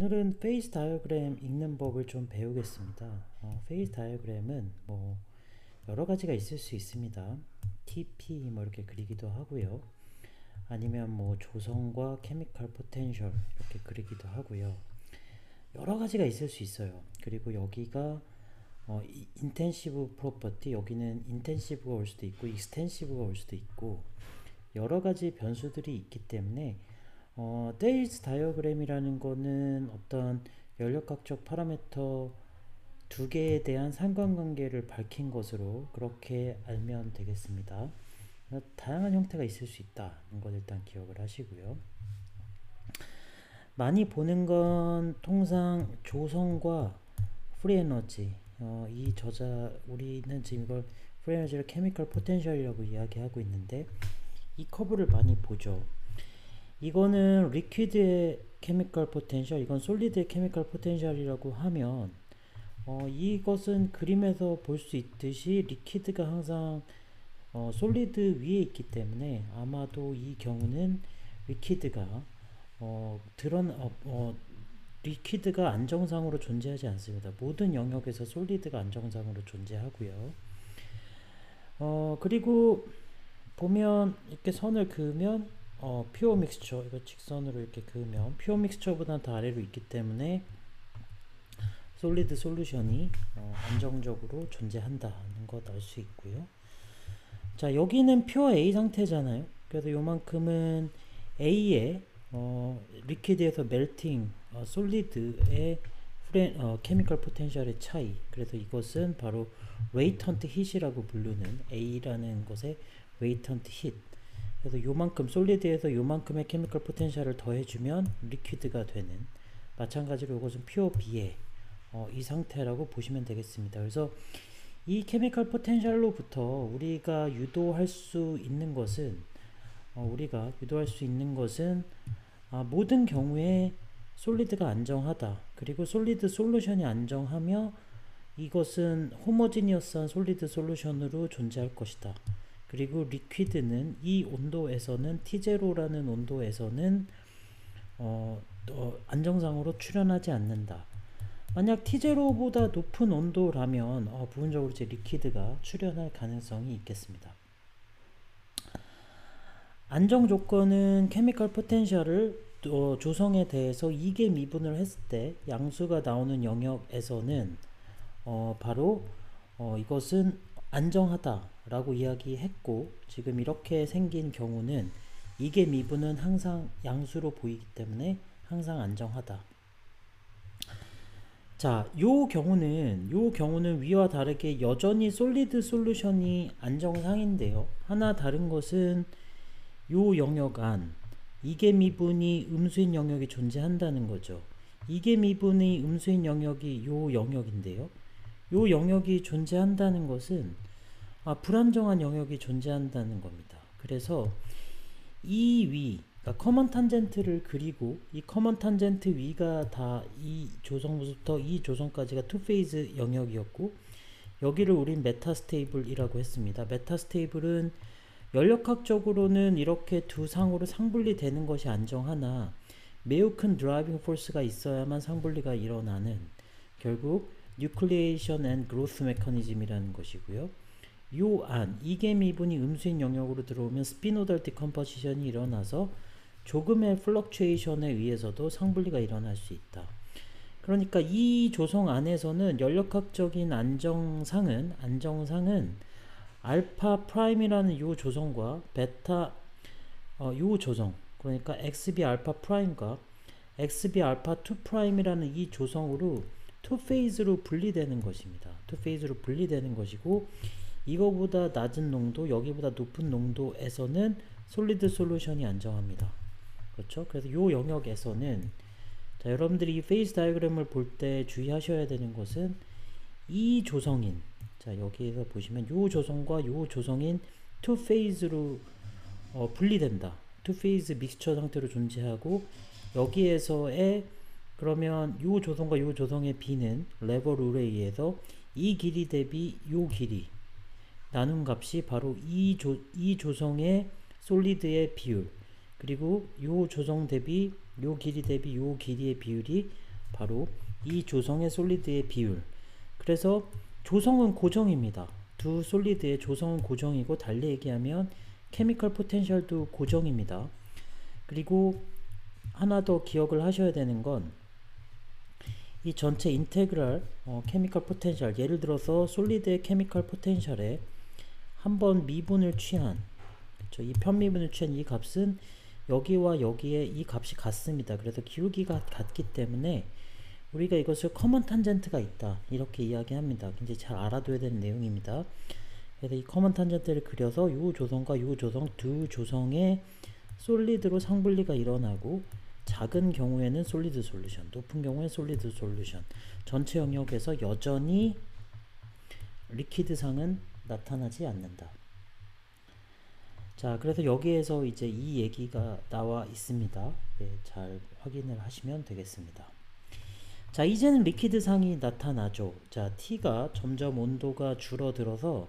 오늘은 페이스 다이어그램 읽는 법을 좀 배우겠습니다. 페이스 다이어그램은 뭐 여러 가지가 있을 수 있습니다. TP 뭐 이렇게 그리기도 하고요. 아니면 뭐 조성과 케미컬 포텐셜 이렇게 그리기도 하고요. 여러 가지가 있을 수 있어요. 그리고 여기가 인텐시브 프로퍼티, 여기는 인텐시브가 올 수도 있고 익스텐시브가 올 수도 있고 여러 가지 변수들이 있기 때문에 데일스 다이어그램이라는 거는 어떤 연력학적 파라미터 두 개에 대한 상관관계를 밝힌 것으로 그렇게 알면 되겠습니다. 다양한 형태가 있을 수 있다는 걸 일단 기억을 하시고요. 많이 보는 건 통상 조성과 프리에너지, 우리는 지금 이걸 프리에너지를 케미컬 포텐셜이라고 이야기하고 있는데 이 커브를 많이 보죠. 이거는 리퀴드의 케미컬 포텐셜, 이건 솔리드의 케미컬 포텐셜이라고 하면 이것은 그림에서 볼 수 있듯이 리퀴드가 항상 솔리드 위에 있기 때문에 아마도 이 경우는 리퀴드가 리퀴드가 안정상으로 존재하지 않습니다. 모든 영역에서 솔리드가 안정상으로 존재하고요. 그리고 보면 이렇게 선을 그으면 퓨어 믹스처, 이거 직선으로 이렇게 그으면 퓨어 믹스처보다 더 아래로 있기 때문에 솔리드 솔루션이 안정적으로 존재한다는 것 알 수 있고요. 자, 여기는 퓨어 A 상태잖아요. 그래서 요만큼은 A의 리퀴드에서 멜팅, 솔리드의 케미컬 포텐셜의 차이. 그래서 이것은 바로 레이턴트 hit이라고 부르는 A라는 것의 레이턴트 hit. 그래서 요만큼 솔리드에서 요만큼의 케미컬 포텐셜을 더해주면 리퀴드가 되는, 마찬가지로 이것은 퓨어 B의 이 상태라고 보시면 되겠습니다. 그래서 이 케미컬 포텐셜로부터 우리가 유도할 수 있는 것은 모든 경우에 솔리드가 안정하다. 그리고 솔리드 솔루션이 안정하며 이것은 호모지니어스한 솔리드 솔루션으로 존재할 것이다. 그리고 리퀴드는 이 온도에서는 T0라는 온도에서는 안정상으로 출현하지 않는다. 만약 T0보다 높은 온도라면 부분적으로 이제 리퀴드가 출현할 가능성이 있겠습니다. 안정 조건은 케미컬 포텐셜을 조성에 대해서 2개 미분을 했을 때 양수가 나오는 영역에서는 바로 이것은 안정하다라고 이야기했고, 지금 이렇게 생긴 경우는 2개 미분은 항상 양수로 보이기 때문에 항상 안정하다. 자, 요 경우는 위와 다르게 여전히 솔리드 솔루션이 안정상인데요. 하나 다른 것은 요 영역 안 2개 미분이 음수인 영역이 존재한다는 거죠. 2개 미분의 음수인 영역이 요 영역인데요. 요 영역이 존재한다는 것은 불안정한 영역이 존재한다는 겁니다. 그래서 이 위, 그러니까 커먼 탄젠트를 그리고 이 커먼 탄젠트 위가 다 이 조성부터 이 조성까지가 투페이즈 영역이었고, 여기를 우린 메타스테이블이라고 했습니다. 메타스테이블은 연력학적으로는 이렇게 두 상으로 상분리되는 것이 안정하나 매우 큰 드라이빙 포스가 있어야만 상분리가 일어나는, 결국 뉴클리에이션 앤 그로스 메커니즘이라는 것이고요. 요 안, 이계 미분이 음수인 영역으로 들어오면 스피노달 디컴포지션이 일어나서 조금의 플럭추에이션에 의해서도 상분리가 일어날 수 있다. 그러니까 이 조성 안에서는 연력학적인 안정상은 알파 프라임이라는 요 조성과 베타 요 조성, 그러니까 XB 알파 프라임과 XB 알파 2 프라임이라는 이 조성으로 투 페이즈로 분리되는 것입니다. 투 페이즈로 분리되는 것이고, 이거보다 낮은 농도, 여기보다 높은 농도에서는 솔리드 솔루션이 안정합니다. 그렇죠? 그래서 요 영역에서는, 자, 여러분들이 이 페이스 다이어그램을 볼 때 주의하셔야 되는 것은 이 조성인, 자, 여기에서 보시면 요 조성과 요 조성인 투 페이즈로 분리된다. 투 페이즈 믹스처 상태로 존재하고, 여기에서의 그러면 요 조성과 요 조성의 B는 레버 룰에 의해서 이 길이 대비 요 길이 나눈 값이 바로 이 조성의 솔리드의 비율, 그리고 요 조성 대비 요 길이 대비 요 길이의 비율이 바로 이 조성의 솔리드의 비율. 그래서 조성은 고정입니다. 두 솔리드의 조성은 고정이고 달리 얘기하면 케미컬 포텐셜도 고정입니다. 그리고 하나 더 기억을 하셔야 되는 건 이 전체 인테그랄 케미컬 포텐셜, 예를 들어서 솔리드의 케미컬 포텐셜에 한번 미분을 취한, 그렇죠? 이 편미분을 취한 이 값은 여기와 여기에 이 값이 같습니다. 그래서 기울기가 같기 때문에 우리가 이것을 커먼 탄젠트가 있다 이렇게 이야기합니다. 굉장히 잘 알아둬야 되는 내용입니다. 그래서 이 커먼 탄젠트를 그려서 이 조성과 이 조성 두 조성의 솔리드로 상분리가 일어나고 작은 경우에는 솔리드 솔루션, 높은 경우에 솔리드 솔루션, 전체 영역에서 여전히 리퀴드상은 나타나지 않는다. 자, 그래서 여기에서 이제 이 얘기가 나와 있습니다. 네, 잘 확인을 하시면 되겠습니다. 자, 이제는 리퀴드상이 나타나죠. 자, T가 점점 온도가 줄어들어서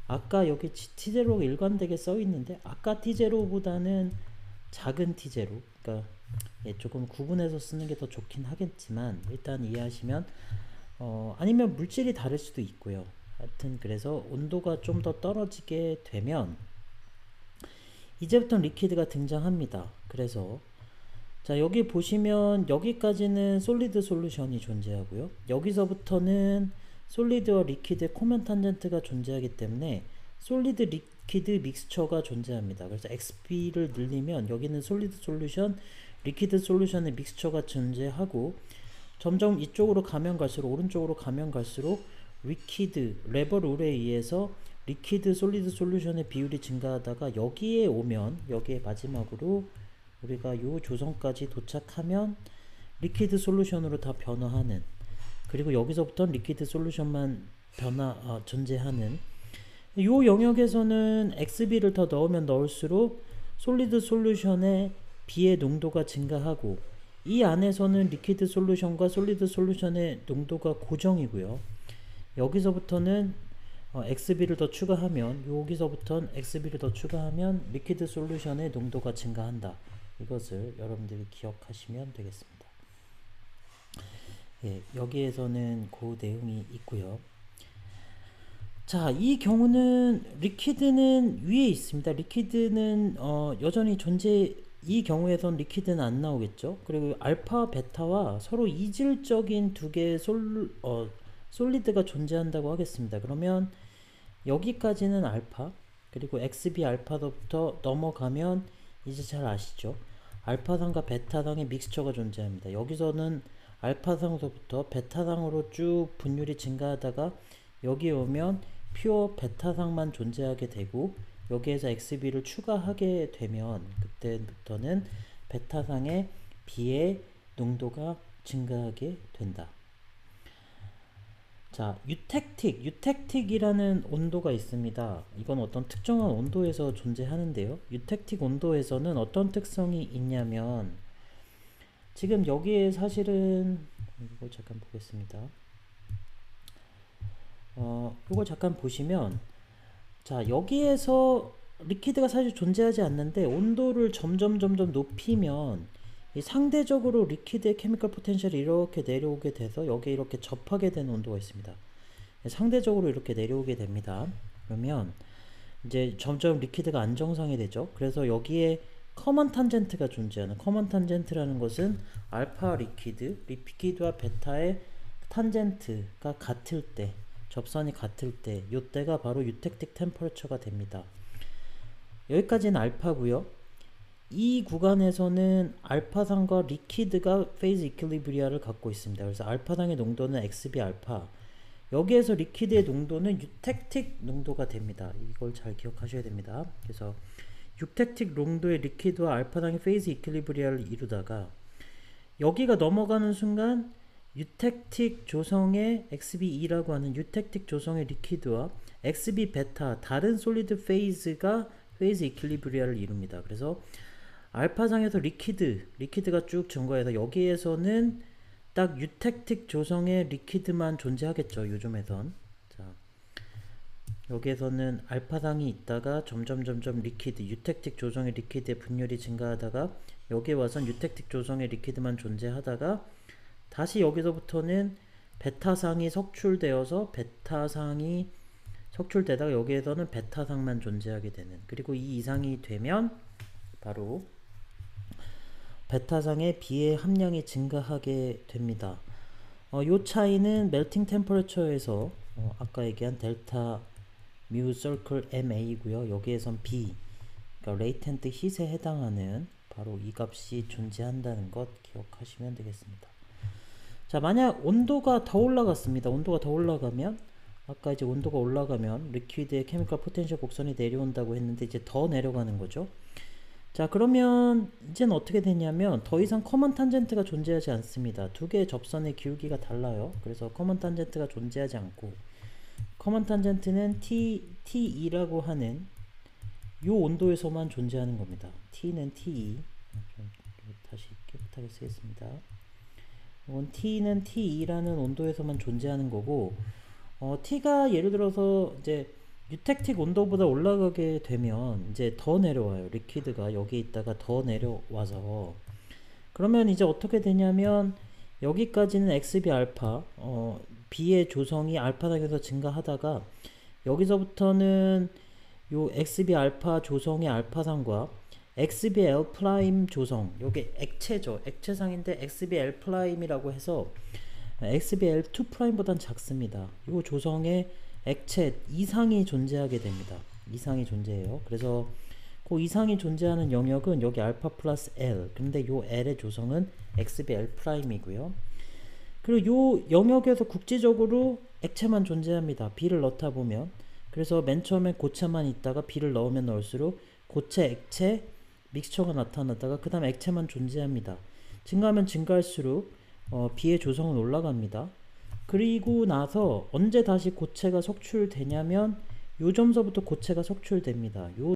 아까 여기 T0가 일관되게 써 있는데 아까 T0보다는 작은 T0, 그러니까 조금 구분해서 쓰는 게 더 좋긴 하겠지만 일단 이해하시면 아니면 물질이 다를 수도 있고요. 하여튼 그래서 온도가 좀 더 떨어지게 되면 이제부터 리퀴드가 등장합니다. 그래서 자, 여기 보시면 여기까지는 솔리드 솔루션이 존재하고요. 여기서부터는 솔리드와 리퀴드의 코먼 탄젠트가 존재하기 때문에 솔리드 리퀴드 믹스처가 존재합니다. 그래서 XP를 늘리면 여기는 솔리드 솔루션, 리퀴드 솔루션의 믹스처가 존재하고 점점 이쪽으로 가면 갈수록 오른쪽으로 가면 갈수록 리퀴드, 레버 룰에 의해서 리퀴드 솔리드 솔루션의 비율이 증가하다가 여기에 오면 여기에 마지막으로 우리가 요 조성까지 도착하면 리퀴드 솔루션으로 다 변화하는, 그리고 여기서부터 리퀴드 솔루션만 존재하는 요 영역에서는 XB를 더 넣으면 넣을수록 솔리드 솔루션의 B의 농도가 증가하고 이 안에서는 리퀴드 솔루션과 솔리드 솔루션의 농도가 고정이고요. 여기서부터는 XB를 더 추가하면 여기서부터는 XB를 더 추가하면 리퀴드 솔루션의 농도가 증가한다. 이것을 여러분들이 기억하시면 되겠습니다. 예, 여기에서는 그 내용이 있고요. 자, 이 경우는 리퀴드는 위에 있습니다. 리퀴드는 여전히 이 경우에선 리퀴드는 안 나오겠죠. 그리고 알파, 베타와 서로 이질적인 두 개의 솔리드가 존재한다고 하겠습니다. 그러면 여기까지는 알파, 그리고 XB 알파부터 넘어가면 이제 잘 아시죠? 알파상과 베타상의 믹스처가 존재합니다. 여기서는 알파상서부터 베타상으로 쭉 분율이 증가하다가 여기에 오면 퓨어 베타상만 존재하게 되고 여기에서 XB를 추가하게 되면 그때부터는 베타상의 B의 농도가 증가하게 된다. 자, 유택틱이라는 온도가 있습니다. 이건 어떤 특정한 온도에서 존재하는데요. 유택틱 온도에서는 어떤 특성이 있냐면 지금 여기에 사실은 이거 잠깐 보겠습니다. 이거 잠깐 보시면 자, 여기에서 리퀴드가 사실 존재하지 않는데 온도를 점점 높이면 이 상대적으로 리퀴드의 케미컬 포텐셜이 이렇게 내려오게 돼서 여기에 이렇게 접하게 되는 온도가 있습니다. 상대적으로 이렇게 내려오게 됩니다. 그러면 이제 점점 리퀴드가 안정상이 되죠. 그래서 여기에 커먼 탄젠트가 존재하는, 커먼 탄젠트라는 것은 알파 리퀴드와 베타의 탄젠트가 같을 때, 접선이 같을 때, 요때가 바로 유택틱 템퍼러처가 됩니다. 여기까지는 알파고요. 이 구간에서는 알파상과 리퀴드가 페이즈 이퀄리브리아를 갖고 있습니다. 그래서 알파상의 농도는 XB 알파, 여기에서 리퀴드의 농도는 유택틱 농도가 됩니다. 이걸 잘 기억하셔야 됩니다. 그래서 유택틱 농도의 리퀴드와 알파상의 페이즈 이퀄리브리아를 이루다가 여기가 넘어가는 순간 유택틱 조성의 XB2라고 하는 유택틱 조성의 리퀴드와 XB 베타 다른 솔리드 페이즈가 페이즈 이퀄리브리아를 이룹니다. 그래서 알파상에서 리퀴드가 쭉 증가해서 여기에서는 딱 유택틱 조성의 리퀴드만 존재하겠죠. 요즘에선. 자, 여기에서는 알파상이 있다가 점점 리퀴드, 유택틱 조성의 리퀴드의 분율이 증가하다가 여기에 와선 유택틱 조성의 리퀴드만 존재하다가 다시 여기서부터는 베타상이 석출되어서 베타상이 석출되다가 여기에서는 베타상만 존재하게 되는, 그리고 이 이상이 되면 바로 베타상의 B의 함량이 증가하게 됩니다. 요 차이는 멜팅 템퍼레처에서 아까 얘기한 델타 뮤 서클 MA고요. 여기에선 B, 그러니까 레이텐트 힛에 해당하는 바로 이 값이 존재한다는 것 기억하시면 되겠습니다. 자, 만약 온도가 더 올라갔습니다. 온도가 더 올라가면 아까 이제 온도가 올라가면 리퀴드의 케미컬 포텐셜 곡선이 내려온다고 했는데 이제 더 내려가는 거죠. 자, 그러면 이제는 어떻게 되냐면 더 이상 커먼 탄젠트가 존재하지 않습니다. 두 개의 접선의 기울기가 달라요. 그래서 커먼 탄젠트가 존재하지 않고 커먼 탄젠트는 T2라고 하는 요 온도에서만 존재하는 겁니다. T는 T2. 좀 다시 깨끗하게 쓰겠습니다. 이건 T는 T2라는 온도에서만 존재하는 거고, T가 예를 들어서 이제 유택틱 온도보다 올라가게 되면 이제 더 내려와요. 리퀴드가 여기 있다가 더 내려와서, 그러면 이제 어떻게 되냐면 여기까지는 XB 알파, B의 조성이 알파당에서 증가하다가 여기서부터는 요 XB 알파 조성의 알파상과 XB L 프라임 조성, 요게 액체죠. 액체상인데 XB L 프라임이라고 해서 XB L 2 프라임보단 작습니다. 요 조성의 액체 이상이 존재하게 됩니다. 이상이 존재해요. 그래서 그 이상이 존재하는 영역은 여기 알파 플러스 L, 근데 요 L의 조성은 XB L 프라임이고요. 그리고 요 영역에서 국지적으로 액체만 존재합니다. B를 넣다 보면. 그래서 맨 처음엔 고체만 있다가 B를 넣으면 넣을수록 고체, 액체, 믹스처가 나타났다가 그 다음 액체만 존재합니다. 증가하면 증가할수록 B의 조성은 올라갑니다. 그리고 나서 언제 다시 고체가 석출되냐면 요 점서부터 고체가 석출됩니다. 요